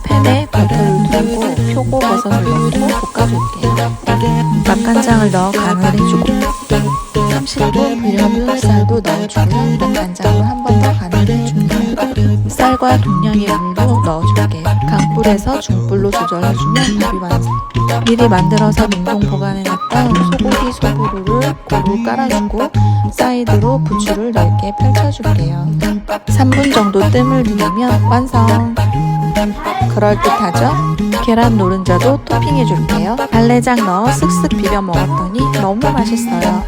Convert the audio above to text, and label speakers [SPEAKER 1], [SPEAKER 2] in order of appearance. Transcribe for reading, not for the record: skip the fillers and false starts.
[SPEAKER 1] 팬에 버터를 두르고 표고버섯을 넣고 볶아줄게요. 맛간장을 넣어 간을 해주고 30분 불려둔 쌀도 넣어주고요. 맛간장으로 한 번 더 간을 해줍니다. 쌀과 동량의 물도 넣어줄게요. 강불에서 중불로 조절해주면 밥이 완성. 미리 만들어서 냉동 보관해놨던 소고기 소보루를 고루 깔아주고 사이드로 부추를 넓게 펼쳐줄게요. 3분 정도 뜸을 들이면 완성! 그럴듯하죠? 계란 노른자도 토핑해줄게요. 달래장 넣어 쓱쓱 비벼 먹었더니 너무 맛있어요.